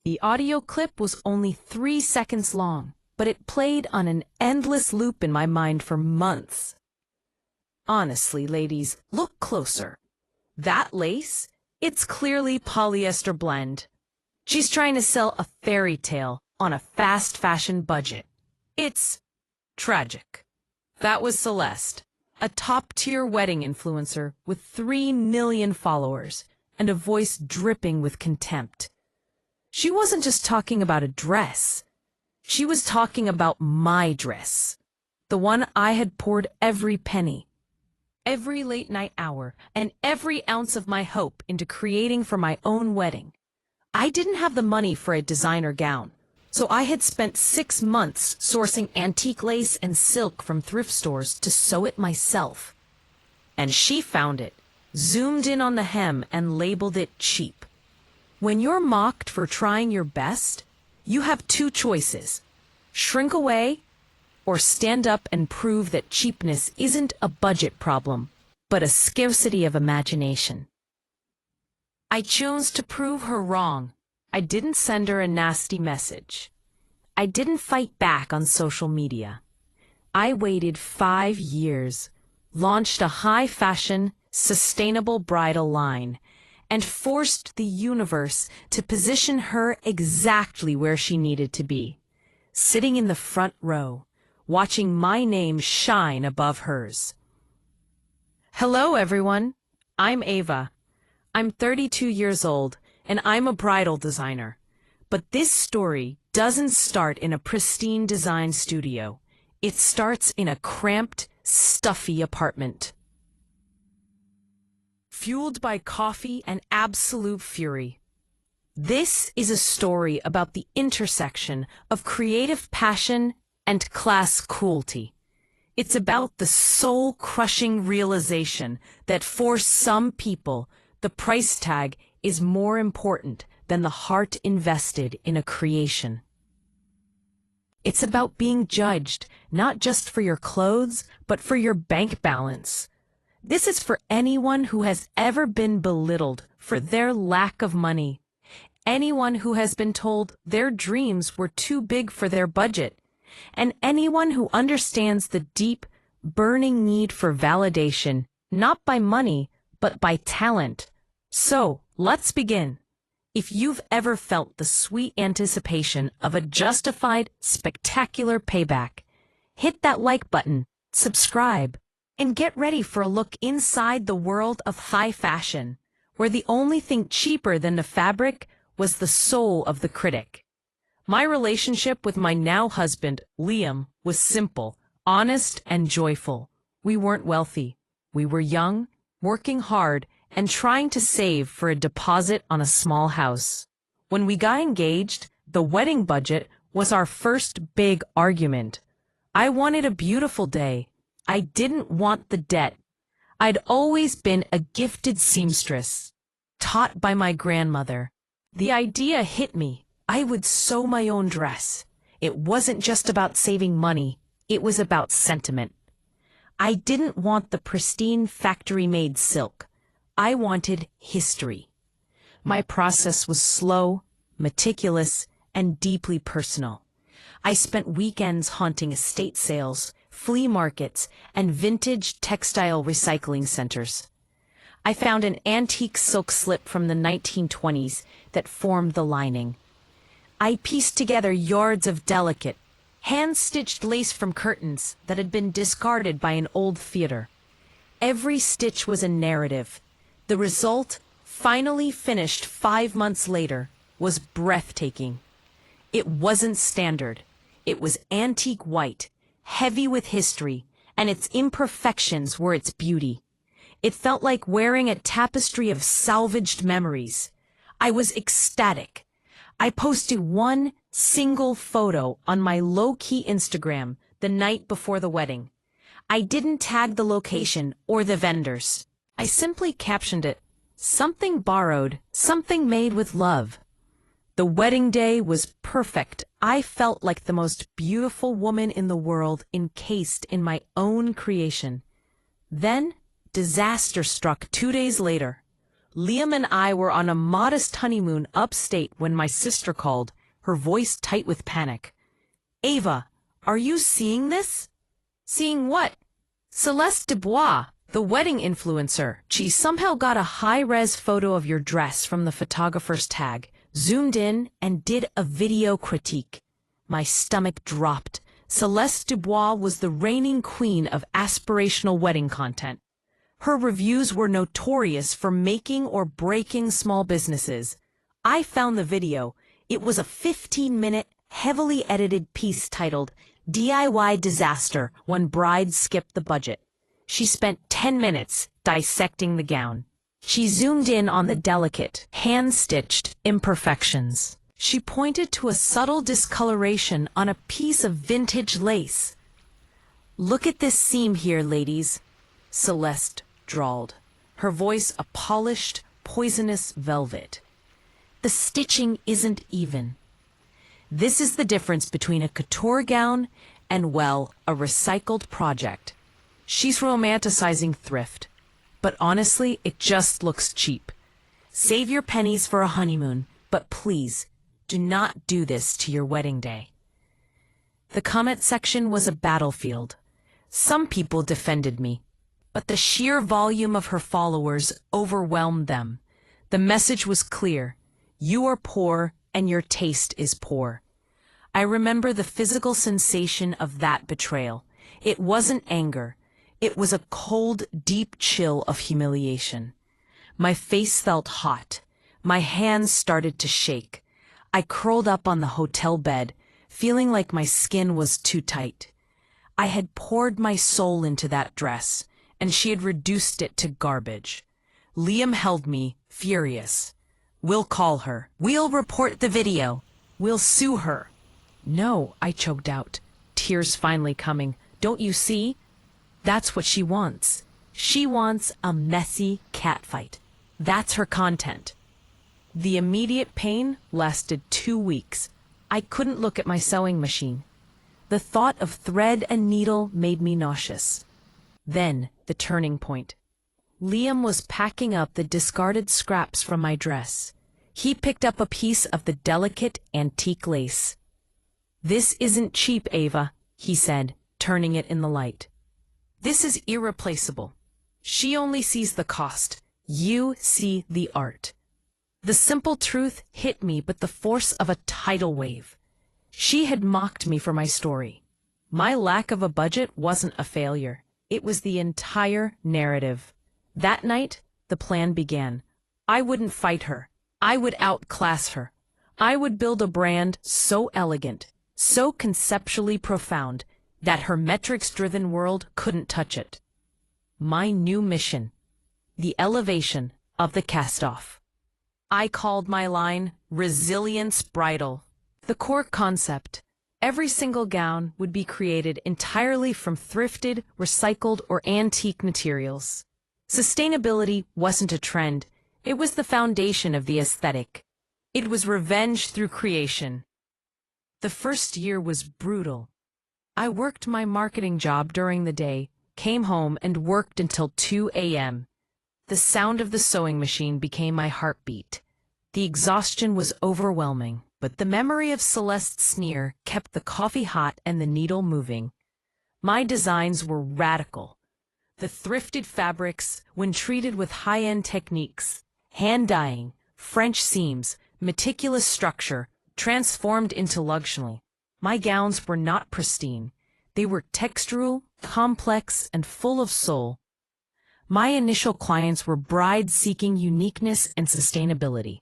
The audio clip was only 3 seconds long, but it played on an endless loop in my mind for months. Honestly, ladies, look closer. That lace? It's clearly polyester blend. She's trying to sell a fairy tale on a fast fashion budget. It's tragic. That was Celeste, a top-tier wedding influencer with 3 million followers and a voice dripping with contempt. She wasn't just talking about a dress. She was talking about my dress, the one I had poured every penny, every late-night hour, and every ounce of my hope into creating for my own wedding. I didn't have the money for a designer gown, so I had spent 6 months sourcing antique lace and silk from thrift stores to sew it myself. And she found it, zoomed in on the hem, and labeled it cheap. When you're mocked for trying your best, you have 2 choices: shrink away or stand up and prove that cheapness isn't a budget problem, but a scarcity of imagination. I chose to prove her wrong. I didn't send her a nasty message. I didn't fight back on social media. I waited 5 years, launched a high-fashion, sustainable bridal line, and forced the universe to position her exactly where she needed to be, sitting in the front row, watching my name shine above hers. Hello, everyone. I'm Ava. I'm 32 years old, and I'm a bridal designer. But this story doesn't start in a pristine design studio. It starts in a cramped, stuffy apartment. Fueled by coffee and absolute fury. This is a story about the intersection of creative passion and class cruelty. It's about the soul-crushing realization that for some people, the price tag is more important than the heart invested in a creation. It's about being judged, not just for your clothes, but for your bank balance. This is for anyone who has ever been belittled for their lack of money, anyone who has been told their dreams were too big for their budget, and anyone who understands the deep, burning need for validation, not by money, but by talent. So, let's begin. If you've ever felt the sweet anticipation of a justified, spectacular payback, hit that like button, subscribe, and get ready for a look inside the world of high fashion, where the only thing cheaper than the fabric was the soul of the critic. My relationship with my now husband, Liam, was simple, honest, and joyful. We weren't wealthy. We were young, working hard, and trying to save for a deposit on a small house. When we got engaged, the wedding budget was our first big argument. I wanted a beautiful day. I didn't want the debt. I'd always been a gifted seamstress, taught by my grandmother. The idea hit me. I would sew my own dress. It wasn't just about saving money. It was about sentiment. I didn't want the pristine factory-made silk. I wanted history. My process was slow, meticulous, and deeply personal. I spent weekends haunting estate sales, flea markets, and vintage textile recycling centers. I found an antique silk slip from the 1920s that formed the lining. I pieced together yards of delicate, hand-stitched lace from curtains that had been discarded by an old theater. Every stitch was a narrative. The result, finally finished 5 months later, was breathtaking. It wasn't standard. It was antique white, heavy with history, and its imperfections were its beauty. It felt like wearing a tapestry of salvaged memories. I was ecstatic. I posted one single photo on my low-key Instagram the night before the wedding. I didn't tag the location or the vendors. I simply captioned it, "Something borrowed, something made with love." The wedding day was perfect. I felt like the most beautiful woman in the world encased in my own creation. Then, disaster struck 2 days later. Liam and I were on a modest honeymoon upstate when my sister called, her voice tight with panic. "Ava, are you seeing this?" "Seeing what?" "Celeste Dubois, the wedding influencer. She somehow got a high-res photo of your dress from the photographer's tag, zoomed in, and did a video critique." My stomach dropped. Celeste Dubois was the reigning queen of aspirational wedding content. Her reviews were notorious for making or breaking small businesses. I found the video. It was a 15-minute, heavily edited piece titled "DIY Disaster When Brides Skip the Budget." She spent 10 minutes dissecting the gown. She zoomed in on the delicate, hand-stitched imperfections. She pointed to a subtle discoloration on a piece of vintage lace. "Look at this seam here, ladies," Celeste drawled, her voice a polished, poisonous velvet. "The stitching isn't even. This is the difference between a couture gown and, well, a recycled project." She's romanticizing thrift, but honestly, it just looks cheap. Save your pennies for a honeymoon, but please, do not do this to your wedding day. The comment section was a battlefield. Some people defended me, but the sheer volume of her followers overwhelmed them. The message was clear. You are poor, and your taste is poor. I remember the physical sensation of that betrayal. It wasn't anger. It was a cold, deep chill of humiliation. My face felt hot. My hands started to shake. I curled up on the hotel bed, feeling like my skin was too tight. I had poured my soul into that dress, and she had reduced it to garbage. Liam held me, furious. "We'll call her. We'll report the video. We'll sue her." "No," I choked out, tears finally coming. "Don't you see? That's what she wants. She wants a messy catfight. That's her content." The immediate pain lasted 2 weeks. I couldn't look at my sewing machine. The thought of thread and needle made me nauseous. Then, the turning point. Liam was packing up the discarded scraps from my dress. He picked up a piece of the delicate antique lace. "This isn't cheap, Ava," he said, turning it in the light. "This is irreplaceable. She only sees the cost. You see the art." The simple truth hit me with the force of a tidal wave. She had mocked me for my story. My lack of a budget wasn't a failure. It was the entire narrative. That night, the plan began. I wouldn't fight her. I would outclass her. I would build a brand so elegant, so conceptually profound, that her metrics-driven world couldn't touch it. My new mission. The elevation of the cast-off. I called my line Resilience Bridal. The core concept. Every single gown would be created entirely from thrifted, recycled, or antique materials. Sustainability wasn't a trend. It was the foundation of the aesthetic. It was revenge through creation. The first year was brutal. I worked my marketing job during the day, came home, and worked until 2 a.m. The sound of the sewing machine became my heartbeat. The exhaustion was overwhelming, but the memory of Celeste's sneer kept the coffee hot and the needle moving. My designs were radical. The thrifted fabrics, when treated with high-end techniques, hand dyeing, French seams, meticulous structure, transformed into luxury. My gowns were not pristine. They were textural, complex, and full of soul. My initial clients were brides seeking uniqueness and sustainability.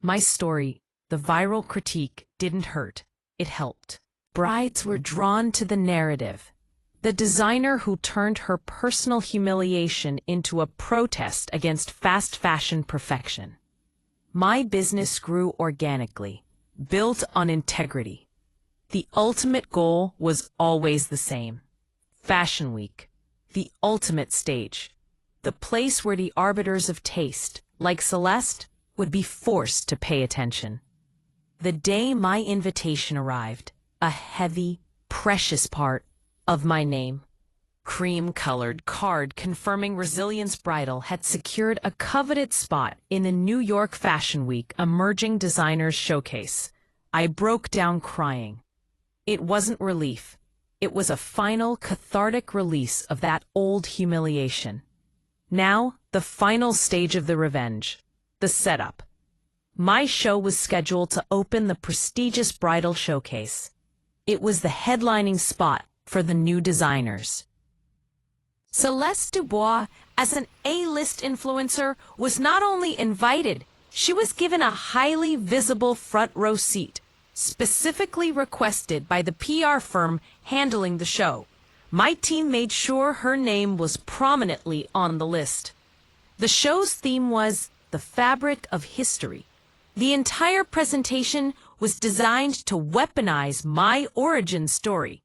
My story, the viral critique, didn't hurt. It helped. Brides were drawn to the narrative. The designer who turned her personal humiliation into a protest against fast fashion perfection. My business grew organically, built on integrity. The ultimate goal was always the same. Fashion Week, the ultimate stage. The place where the arbiters of taste, like Celeste, would be forced to pay attention. The day my invitation arrived, a heavy, precious part of my name, cream-colored card confirming Resilience Bridal had secured a coveted spot in the New York Fashion Week Emerging Designers Showcase. I broke down crying. It wasn't relief. It was a final cathartic release of that old humiliation. Now, the final stage of the revenge. The setup. My show was scheduled to open the prestigious bridal showcase. It was the headlining spot for the new designers. Celeste Dubois, as an A-list influencer, was not only invited, she was given a highly visible front row seat, specifically requested by the PR firm handling the show. My team made sure her name was prominently on the list. The show's theme was the fabric of history. The entire presentation was designed to weaponize my origin story.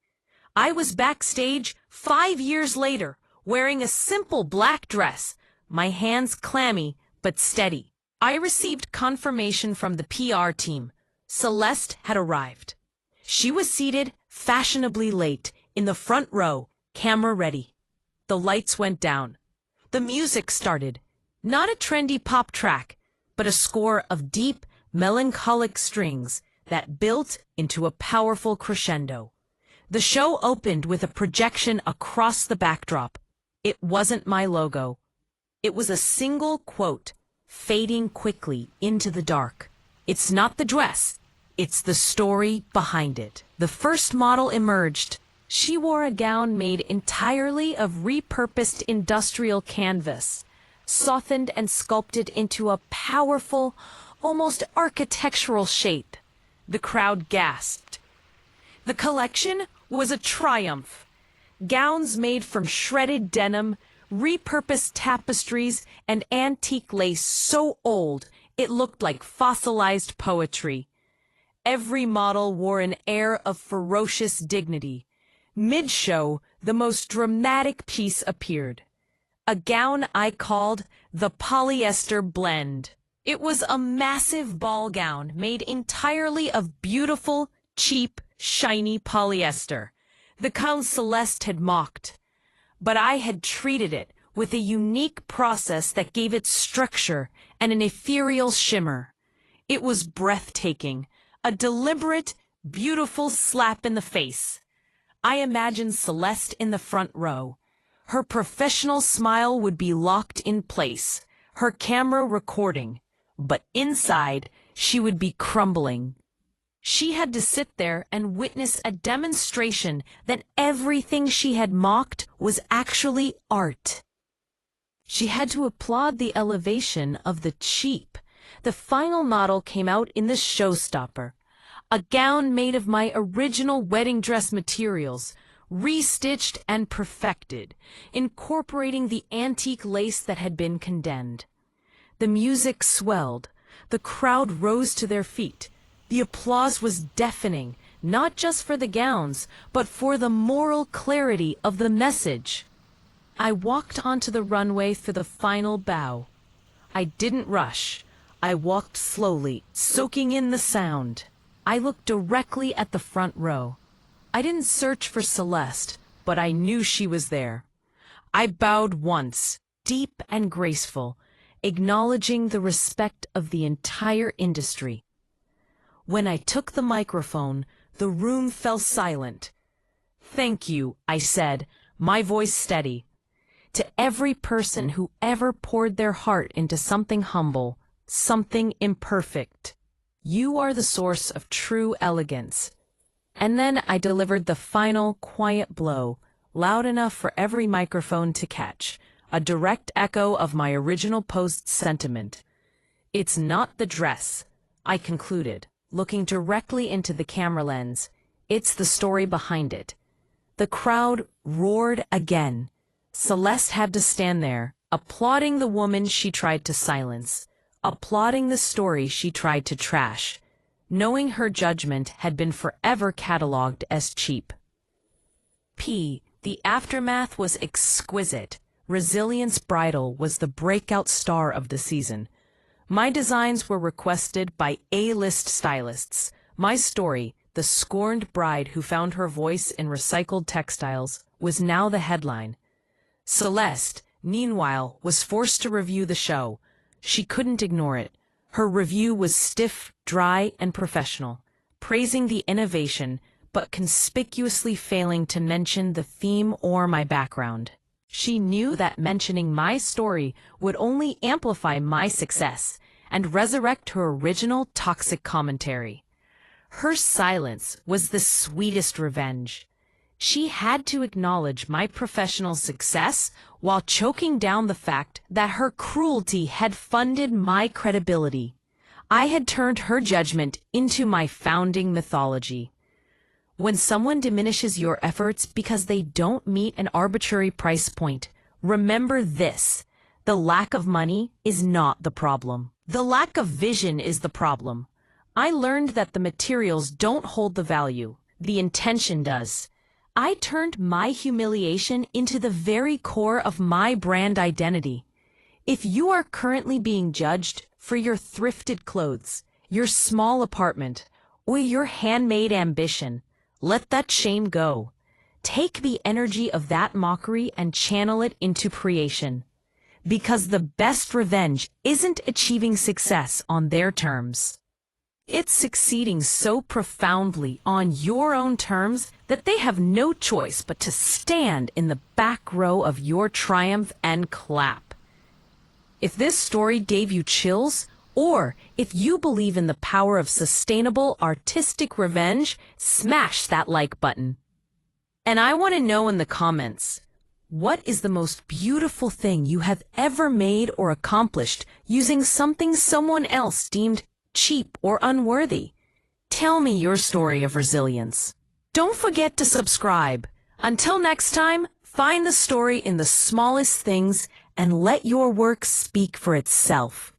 I was backstage 5 years later, wearing a simple black dress, my hands clammy but steady. I received confirmation from the PR team. Celeste had arrived. She was seated, fashionably late, in the front row, camera ready. The lights went down. The music started. Not a trendy pop track, but a score of deep, melancholic strings that built into a powerful crescendo. The show opened with a projection across the backdrop. It wasn't my logo. It was a single quote, fading quickly into the dark. It's not the dress. It's the story behind it. The first model emerged. She wore a gown made entirely of repurposed industrial canvas, softened and sculpted into a powerful, almost architectural shape. The crowd gasped. The collection was a triumph. Gowns made from shredded denim, repurposed tapestries, and antique lace so old it looked like fossilized poetry. Every model wore an air of ferocious dignity. Mid-show, the most dramatic piece appeared. A gown I called the polyester blend. It was a massive ball gown made entirely of beautiful, cheap, shiny polyester. The gown Celeste had mocked. But I had treated it with a unique process that gave it structure and an ethereal shimmer. It was breathtaking, a deliberate, beautiful slap in the face. I imagined Celeste in the front row. Her professional smile would be locked in place, her camera recording, but inside she would be crumbling. She had to sit there and witness a demonstration that everything she had mocked was actually art. She had to applaud the elevation of the cheap. The final model came out in the showstopper. A gown made of my original wedding dress materials, restitched and perfected, incorporating the antique lace that had been condemned. The music swelled. The crowd rose to their feet. The applause was deafening, not just for the gowns, but for the moral clarity of the message. I walked onto the runway for the final bow. I didn't rush. I walked slowly, soaking in the sound. I looked directly at the front row. I didn't search for Celeste, but I knew she was there. I bowed once, deep and graceful, acknowledging the respect of the entire industry. When I took the microphone, the room fell silent. "Thank you," I said, my voice steady. "To every person who ever poured their heart into something humble, something imperfect. You are the source of true elegance." And then I delivered the final quiet blow, loud enough for every microphone to catch, a direct echo of my original post's sentiment. "It's not the dress," I concluded, looking directly into the camera lens. "It's the story behind it." The crowd roared again. Celeste had to stand there, applauding the woman she tried to silence, applauding the story she tried to trash, knowing her judgment had been forever catalogued as cheap. The aftermath was exquisite. Resilience Bridal was the breakout star of the season. My designs were requested by A-list stylists. My story, the scorned bride who found her voice in recycled textiles, was now the headline. Celeste, meanwhile, was forced to review the show. She couldn't ignore it. Her review was stiff, dry, and professional, praising the innovation, but conspicuously failing to mention the theme or my background. She knew that mentioning my story would only amplify my success and resurrect her original toxic commentary. Her silence was the sweetest revenge. She had to acknowledge my professional success while choking down the fact that her cruelty had funded my credibility. I had turned her judgment into my founding mythology. When someone diminishes your efforts because they don't meet an arbitrary price point, remember this: the lack of money is not the problem. The lack of vision is the problem. I learned that the materials don't hold the value. The intention does. I turned my humiliation into the very core of my brand identity. If you are currently being judged for your thrifted clothes, your small apartment, or your handmade ambition, let that shame go. Take the energy of that mockery and channel it into creation. Because the best revenge isn't achieving success on their terms. It's succeeding so profoundly on your own terms that they have no choice but to stand in the back row of your triumph and clap. If this story gave you chills, or if you believe in the power of sustainable artistic revenge, smash that like button. And I want to know in the comments, what is the most beautiful thing you have ever made or accomplished using something someone else deemed cheap or unworthy? Tell me your story of resilience. Don't forget to subscribe. Until next time, find the story in the smallest things and let your work speak for itself.